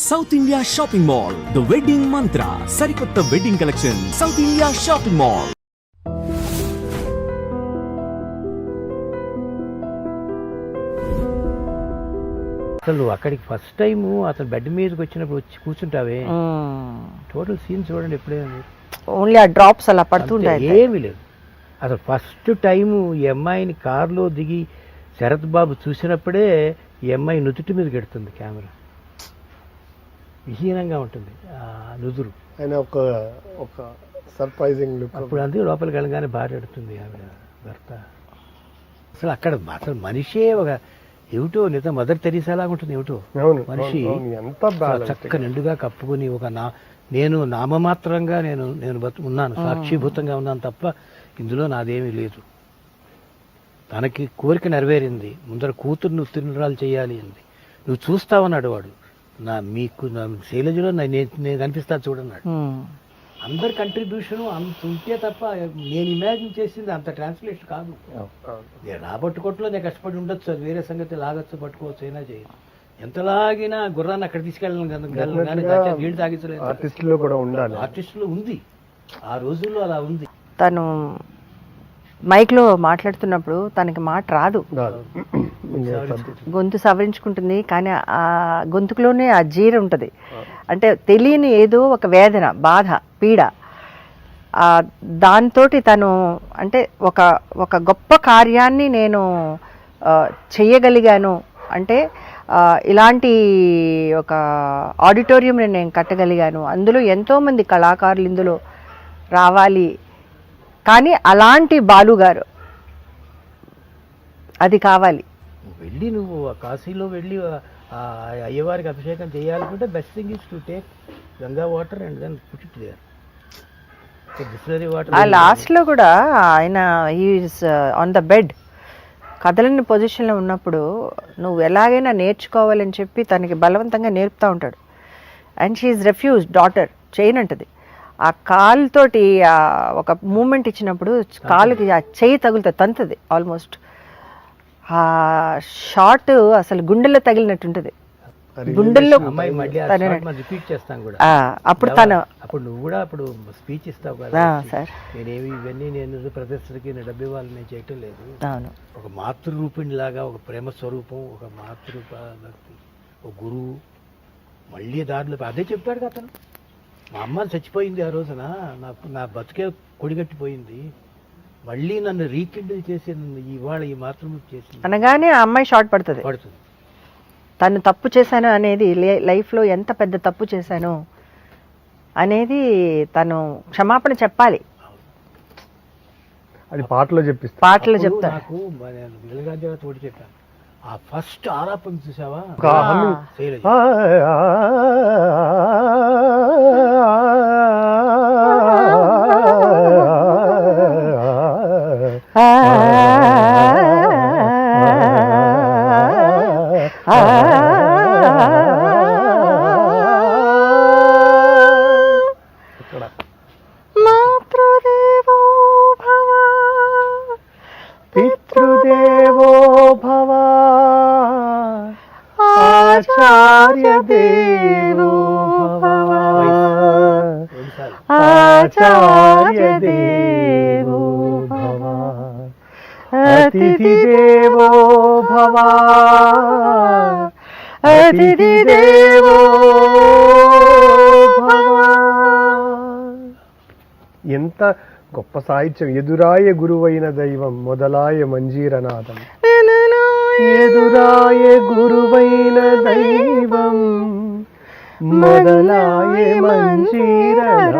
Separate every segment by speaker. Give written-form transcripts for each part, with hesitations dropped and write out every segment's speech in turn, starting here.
Speaker 1: South India shopping mall, the wedding మంత్ర, సరికొత్త wedding collection, south India shopping mall.
Speaker 2: అసలు అక్కడికి first time అతను bed మీదకి వచ్చినప్పుడు వచ్చి కూర్చుంటావే, టోటల్ సీన్ చూడండి. ఎప్పుడైనా
Speaker 3: ఓన్లీ ఆ డ్రాప్స్ అలా పడుతుంటాయి,
Speaker 2: ఏమీ లేదు. అసలు ఫస్ట్ టైము ఈ అమ్మాయిని కారులో దిగి శరత్ బాబు చూసినప్పుడే ఈ అమ్మాయి నుదుటి మీదకి ఎడుతుంది కెమెరా. విహీనంగా ఉంటుంది ఆ నుదురు.
Speaker 4: ఆయన ఒక సర్ప్రైజింగ్ లుక్.
Speaker 2: అప్పుడు అందుకే లోపలికి వెళ్ళగానే భార్య ఎడుతుంది ఆమె భర్త. అసలు అక్కడ అసలు మనిషే ఒక ఏమిటో నిజం మదర్ తెరీసా లాగా ఉంటుంది. ఏమిటో మనిషి చక్క నిండుగా కప్పుకుని నేను నామమాత్రంగా నేను ఉన్నాను, సాక్షిభూతంగా ఉన్నాను తప్ప ఇందులో నాదేమీ లేదు. తనకి కోరిక నెరవేరింది, ముందర కూతుర్ని ఉత్తీర్ణురాలు చేయాలి అంది. నువ్వు చూస్తావన్నాడు వాడు. మీకు శైలజలో నేను కనిపిస్తా చూడన్నాడు. అందరి కంట్రిబ్యూషన్ అంత ఉంటే తప్ప నేను ఇమాజిన్ చేసింది అంత ట్రాన్స్లేషన్ కాదు. నేను రాబట్టుకోట్లో నేను కష్టపడి ఉండొచ్చు, అది వేరే సంగతి. లాగచ్చు, పట్టుకోవచ్చు, అయినా చేయొచ్చు. ఎంత లాగినా గుర్రాన్ని అక్కడ తీసుకెళ్ళాను కానీ నీళ్ళు తాగించలేదు.
Speaker 4: ఆర్టిస్టులో కూడా ఉండాలి.
Speaker 2: ఆర్టిస్టులో ఉంది, ఆ రోజుల్లో అలా ఉంది.
Speaker 3: తను మైక్లో మాట్లాడుతున్నప్పుడు తనకి మాట రాదు, గొంతు సవరించుకుంటుంది. కానీ ఆ గొంతుకులోనే ఆ జీర ఉంటుంది. అంటే తెలియని ఏదో ఒక వేదన, బాధ, పీడ. దాంతో తను అంటే ఒక గొప్ప కార్యాన్ని నేను చెయ్యగలిగాను అంటే, ఇలాంటి ఒక ఆడిటోరియంని నేను కట్టగలిగాను, అందులో ఎంతోమంది కళాకారులు ఇందులో రావాలి. కానీ అలాంటి బాలుగారు అది కావాలి.
Speaker 2: వెళ్ళి నువ్వు కాశీలో వెళ్ళి అయ్యవారికి అభిషేకం చేయాలనుకుంటే best thing is to take Ganga water and then put it there. Bisleri water.
Speaker 3: ఆ లాస్ట్లో కూడా ఆయన ఈజ్ ఆన్ ద బెడ్, కదలని పొజిషన్లో ఉన్నప్పుడు నువ్వు ఎలాగైనా నేర్చుకోవాలని చెప్పి తనకి బలవంతంగా నేర్పుతూ ఉంటాడు. అండ్ షీఈ్ రెఫ్యూజ్ డాటర్, చేయనంటది. ఆ కాలుతోటి ఒక మూమెంట్ ఇచ్చినప్పుడు కాలుకి ఆ చెయ్యి తగులుతుంది, తంతుంది ఆల్మోస్ట్. ఆ షాట్ అసలు గుండెల్లో తగిలినట్టుంటది, గుండెల్లో.
Speaker 2: రిపీట్ చేస్తాను కూడా
Speaker 3: అప్పుడు తను
Speaker 2: అప్పుడు నువ్వు కూడా అప్పుడు స్పీచ్ ఇస్తావు కదా సార్. నేనేమి ఇవన్నీ నేను ప్రదర్శనకి డబ్బు ఇవ్వాలి నేను చేయటం లేదు. ఒక మాతృరూపిణి లాగా, ఒక ప్రేమ స్వరూపం, ఒక మాతృరూప భక్తి, ఒక గురువు. మళ్ళీ దారిలో అదే చెప్పాడు కదా అతను. మా అమ్మ చచ్చిపోయింది ఆ రోజున, నా బతుకే కొడిగట్టిపోయింది, మళ్ళీ నన్ను రీకిండిల్ చేసి ఇవాళ ఈ మాత్రం చేసి
Speaker 3: అనగానే ఆ అమ్మాయి షార్ట్ పడుతుంది. తను తప్పు చేశాను అనేది, లైఫ్లో ఎంత పెద్ద తప్పు చేశాను అనేది తను క్షమాపణ చెప్పాలి.
Speaker 4: అది పాటలో
Speaker 3: చెప్తాను.
Speaker 2: నాకు వీళ్ళగాజా తోటి చెప్పాను. ఆ ఫస్ట్ ఆరాపం చూసావా,
Speaker 3: మాతృదేవో భవ
Speaker 4: పితృదేవో భవ ఆచార్య దేవో భవ ఆచార్య దేవో భవ అతిథి దేవో భవ అతిథి దేవో భవ. ఎంత గొప్ప సాహిత్యం. ఎదురాయ గురువైన దైవం మొదలాయ మంజీరనాదం. ఎదురాయ గురువైన దైవం మొదలాయ మంజీరనాదం.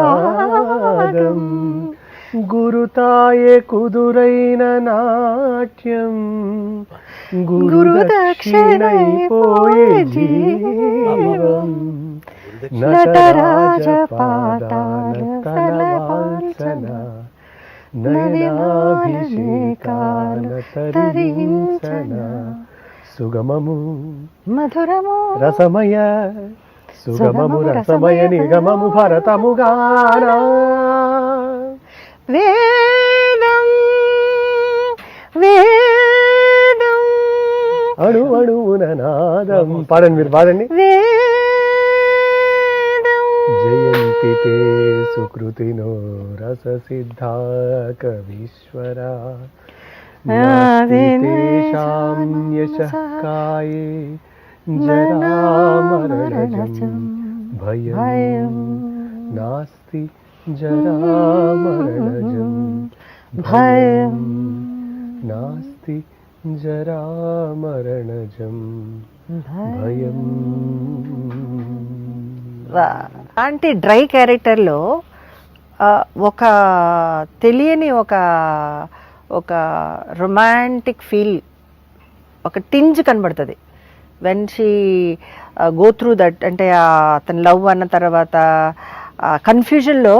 Speaker 4: గురుతాయ కుదురైన నాట్యం గురు దక్షిణైపోయే జీవం. నటరాజ పాదాల తలవాల్సన నయనాభిషేకాల తరించన. సుగమము
Speaker 3: మధురము
Speaker 4: రసమయ, సుగమము రసమయ నిగమము భరతముగానా.
Speaker 3: వేదం
Speaker 4: అణు అణువున నాదం. పాడండి, మీరు పాడండి.
Speaker 3: వేదం
Speaker 4: జయంతి తే సుకృతినో రససిద్ధా కవీశ్వరా నాస్తి తేషాం యశః కాయే జరామరణజం భయం నాస్తి జరామరణజం భయం నాస్తి జరామరణజం భయం.
Speaker 3: అలాంటి డ్రై క్యారెక్టర్లో ఒక తెలియని ఒక రొమాంటిక్ ఫీల్, ఒక టింజ్ కనబడుతుంది when she go through that. అంటే అతను లవ్ అన్న తర్వాత కన్ఫ్యూజన్లో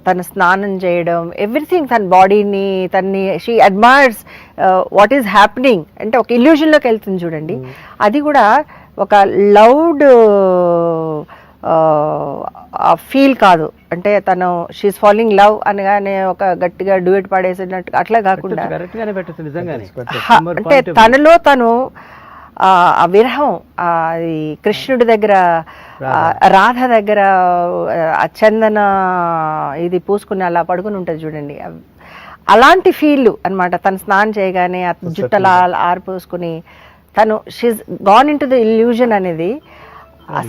Speaker 3: తను స్నానం చేయడం, ఎవ్రీథింగ్, తన బాడీని she admires what is happening అంటే ఒక ఇల్యూజన్లోకి వెళ్తుంది చూడండి. అది కూడా ఒక లౌడ్ ఫీల్ కాదు, అంటే తను షీఈస్ ఫాలోయింగ్ లవ్ అనగానే ఒక గట్టిగా డ్యూయట్ పాడేసినట్టు అట్లా కాకుండా అంటే తనలో తను ఆ విరహం, అది కృష్ణుడి దగ్గర, రాధ దగ్గర ఆ చందన ఇది పూసుకుని అలా పడుకుని ఉంటుంది చూడండి, అలాంటి ఫీల్ అన్నమాట. తను స్నానం చేయగానే ఆ జుట్టలా ఆరిపోసుకుని తను she's gone into the illusion అనేది.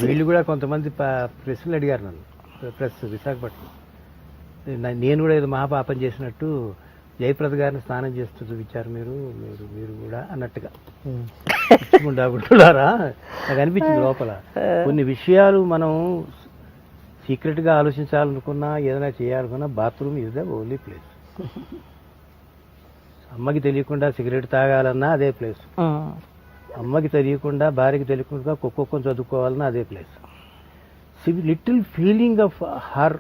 Speaker 2: వీళ్ళు కూడా కొంతమంది ప్రశ్నలు అడిగారు నన్ను, ప్రెస్ విశాఖపట్నం. నేను కూడా ఏదో మహాపాపం చేసినట్టు జయప్రద గారిని స్నానం చేస్తూ చూపించారు మీరు కూడా అన్నట్టుగా ఉండారా నాకు అనిపించింది లోపల. కొన్ని విషయాలు మనం సీక్రెట్ గా ఆలోచించాలనుకున్నా, ఏదైనా చేయాలనుకున్నా bathroom is the only place. అమ్మకి తెలియకుండా సిగరెట్ తాగాలన్నా అదే ప్లేస్, అమ్మకి తెలియకుండా భార్యకి తెలియకుండా ఒక్కొక్కని చదువుకోవాలన్నా అదే place. Little feeling of her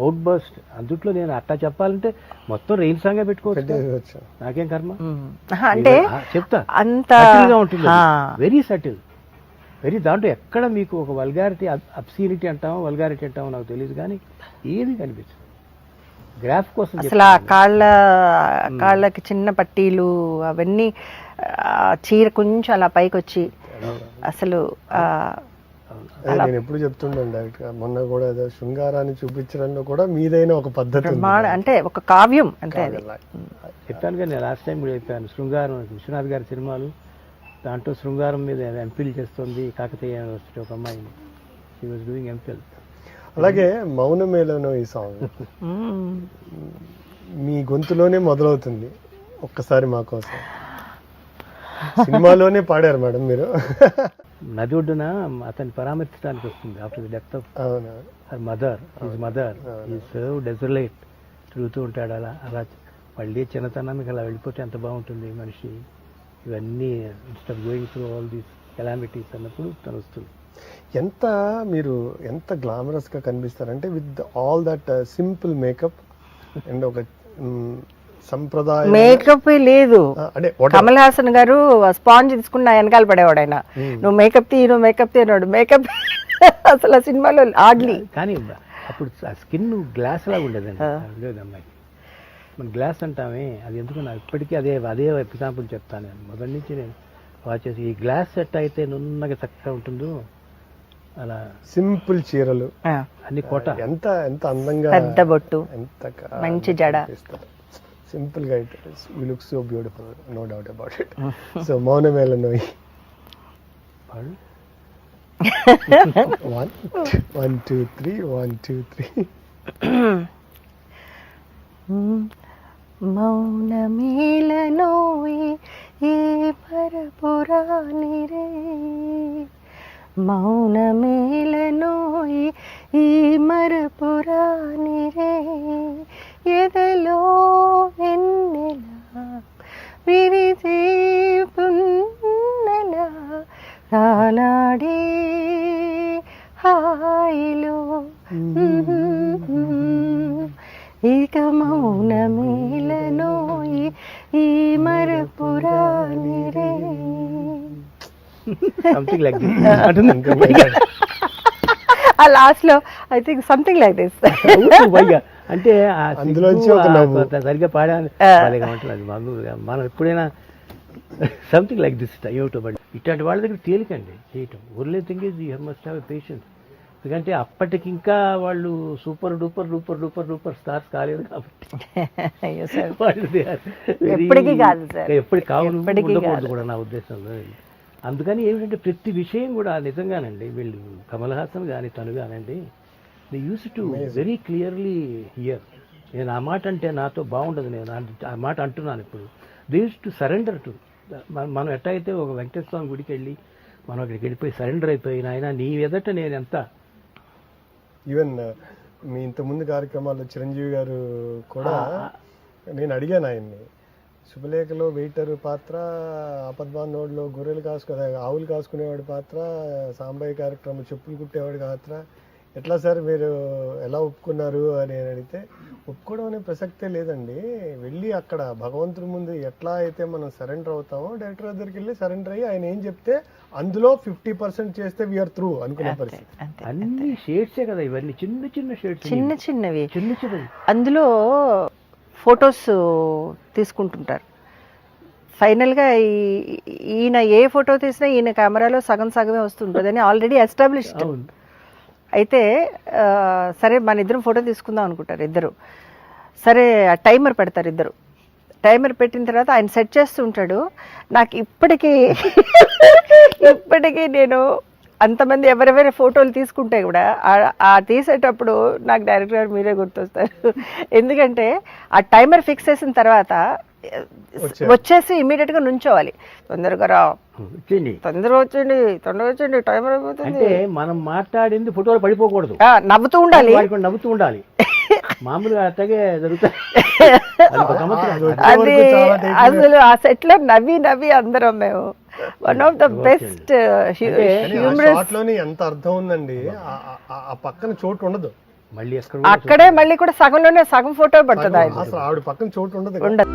Speaker 2: outburst. అందుట్లో నేను అట్టా చెప్పాలంటే మొత్తం రెయిన్ సాంగే పెట్టుకోవచ్చు, నాకేం కర్మ.
Speaker 3: అంటే
Speaker 2: చెప్తా
Speaker 3: అంత
Speaker 2: ఉంటుంది, వెరీ సటిల్, వెరీ. దాంట్లో ఎక్కడ మీకు ఒక వల్గారిటీ, అబ్సీనిటీ అంటామో వల్గారిటీ అంటామో నాకు తెలియదు, కానీ ఏది కనిపించదు. గ్రాఫ్ కోసం
Speaker 3: అసలు ఆ కాళ్ళకి చిన్న పట్టీలు అవన్నీ, చీర కొంచెం అలా పైకి వచ్చి అసలు
Speaker 4: నేను ఎప్పుడు చెప్తుంటాను డైరెక్ట్ గా. మొన్న కూడా శృంగారాన్ని చూపించడంలో కూడా మీదైన ఒక పద్ధతి
Speaker 3: అంటే ఒక కావ్యం అంటే
Speaker 2: చెప్పాను కానీ లాస్ట్ టైం కూడా చెప్పాను. శృంగారం విశ్వనాథ్ గారి సినిమాలు, దాంట్లో శృంగారం మీద ఎంపీల్ చేస్తుంది కాకతీయ యూనివర్సిటీ ఒక అమ్మాయిని, షీ వాజ్ డూయింగ్ ఎంపీల్.
Speaker 4: అలాగే మౌనమేళనో ఈ సాంగ్ మీ గొంతులోనే మొదలవుతుంది. ఒక్కసారి మా కోసం సినిమాలోనే పాడారు మేడం మీరు.
Speaker 2: నది ఒడ్డున అతన్ని పరామర్శించడానికి వస్తుంది after the death of her mother. His mother is so desolate, తిరుగుతూ ఉంటాడు అలా అలా. మళ్ళీ చిన్నతనానికి అలా వెళ్ళిపోతే ఎంత బాగుంటుంది మనిషి. ఇవన్నీ instead going through all these calamities అన్నప్పుడు తను వస్తుంది.
Speaker 4: మీరు ఎంత గ్లామరస్ గా కనిపిస్తారంటే with all that simple makeup and ఒక సంప్రదాయ
Speaker 3: మేకప్ లేదు. కమల్ హాసన్ గారు స్పాంజ్ తీసుకున్న వెనకాల పడేవాడు ఆయన, నువ్వు మేకప్ తీయనాడు మేకప్ అసలు ఆ సినిమాలో ఆడ్లీ.
Speaker 2: కానీ అప్పుడు స్కిన్ గ్లాస్ లాగా ఉండేదండి, లేదు అమ్మాయి. మన గ్లాస్ అంటామే, అది ఎందుకు నాకు ఇప్పటికీ అదే ఎగ్జాంపుల్ చెప్తాను. నేను మొదటి నుంచి నేను వాచ్ చేసి, ఈ గ్లాస్ సెట్ అయితే నున్నగా చక్కగా ఉంటుందో అలా
Speaker 4: సింపుల్ చీరలు
Speaker 2: అన్ని కోట,
Speaker 4: ఎంత అందంగా,
Speaker 3: పెద్ద బొట్టు,
Speaker 4: ఎంత
Speaker 3: మంచి జడ,
Speaker 4: సింపుల్ గా it you look so beautiful, no doubt about it. So మౌనమేళనో 1 2 3 1 2 3
Speaker 3: మౌనమేళనోయి ఏ పరపురాని రే, మౌనమేళనోయి ఈ మరపురాని రే, ఎదలో వెన్నెలా విరిసే పున్నెలా రానాడే హాయిలో, ఇక మౌనమేళనోయి ఈ మరపురాని రే.
Speaker 2: Something like this.
Speaker 3: ఆ లాస్ట్ లో I think something like this.
Speaker 2: అంటే
Speaker 4: అందులోంచి
Speaker 2: సరిగ్గా పాడాలి ఉంటుంది. మనం ఎప్పుడైనా సంథింగ్ లైక్ దిస్ యూట్యూబ్. ఇట్లాంటి వాళ్ళ దగ్గర తేలికండి చేయటం. Only thing is you must have patience. ఎందుకంటే అప్పటికి ఇంకా వాళ్ళు super duper duper duper duper stars కాలేదు కాబట్టి
Speaker 3: అయ్యో సార్
Speaker 2: వాళ్ళు they are very-
Speaker 3: ఎప్పటికీ కాదు సార్.
Speaker 2: ఎప్పటికి కావాలి
Speaker 3: ఎప్పటికీ
Speaker 2: ఉండకూడదు
Speaker 3: కాదు.
Speaker 2: కూడా నా ఉద్దేశంలో. అందుకని ఏమిటంటే ప్రతి విషయం కూడా నిజంగానండి వీళ్ళు కమల్ హాసన్ కానీ తను కానండి they use to very clearly here. నేను ఆ మాట అంటే నాతో బాగుండదు, నేను ఆ మాట అంటున్నాను ఇప్పుడు. They use to surrender to మనం ఎట్లా అయితే ఒక వెంకటేశ్వర స్వామి గుడికి వెళ్ళి మనం అక్కడికి వెళ్ళిపోయి సరెండర్ అయిపోయి నాయన నీ ఎదట నేను ఎంత.
Speaker 4: ఈవెన్ మీ ఇంతకుముందు కార్యక్రమాల్లో చిరంజీవి గారు కూడా నేను అడిగాను ఆయన్ని, శుభలేఖలో వెయిటర్ పాత్ర, ఆపద్బాంధవుడిలో గొర్రెలు ఆవులు కాసుకునేవాడి పాత్ర, సాంబయ్య కార్యక్రమం చెప్పులు కుట్టేవాడి పాత్ర, ఎట్లా సార్ మీరు ఎలా ఒప్పుకున్నారు అని అడిగితే, ఒప్పుకోవడం అనే ప్రసక్తే లేదండి, వెళ్ళి అక్కడ భగవంతుడి ముందు ఎట్లా అయితే మనం సరెండర్ అవుతామో డైరెక్టర్ దగ్గరికి వెళ్ళి సరెండర్ అయ్యి ఆయన ఏం చెప్తే అందులో 50% చేస్తే వీఆర్ త్రూ అనుకునే పరిస్థితి.
Speaker 2: అన్ని షేడ్సే కదా ఇవన్నీ, చిన్న చిన్న షేడ్స్,
Speaker 3: చిన్న చిన్నవి.
Speaker 2: చిన్న చిన్నవి.
Speaker 3: అందులో ఫొటోస్ తీసుకుంటుంటారు. ఫైనల్గా ఈయన ఏ ఫోటో తీసినా ఈయన కెమెరాలో సగం సగమే వస్తుంటుందని ఆల్రెడీ ఎస్టాబ్లిష్డ్.
Speaker 2: అవును.
Speaker 3: అయితే సరే మన ఇద్దరం ఫోటో తీసుకుందాం అనుకుంటారు ఇద్దరు. సరే టైమర్ పెడతారు ఇద్దరు. టైమర్ పెట్టిన తర్వాత ఆయన సెట్ చేస్తూ ఉంటాడు. నాకు ఇప్పటికీ నేను అంతమంది ఎవరెవరి ఫోటోలు తీసుకుంటే కూడా ఆ తీసేటప్పుడు నాకు డైరెక్టర్ గారు మీరే గుర్తొస్తారు. ఎందుకంటే ఆ టైమర్ ఫిక్స్ చేసిన తర్వాత వచ్చేసి ఇమీడియట్ గా నుంచోవాలి. తొందరగా రా, తొందరగా వచ్చండి టైమర్ అయిపోతుంది.
Speaker 2: అంటే మనం మాట్లాడింది ఫోటోలు పడిపోకూడదు,
Speaker 3: నవ్వుతూ ఉండాలి,
Speaker 2: నవ్వుతూ ఉండాలి. మామూలుగా అట్టగే జరుగుతాయి.
Speaker 3: అది అసలు ఆ సెట్ లో నవ్వి అందరం మేము one of the best humorous.
Speaker 4: లోని ఎంత అర్థం ఉందండి, ఆ పక్కన చోటు ఉండదు,
Speaker 2: మళ్ళీ
Speaker 3: అక్కడే మళ్ళీ కూడా సగంలోనే సగం ఫోటో పడుతుంది ఆయన,
Speaker 4: అసలు ఆవిడ పక్కన చోటు ఉండదు.
Speaker 3: ఉండదు.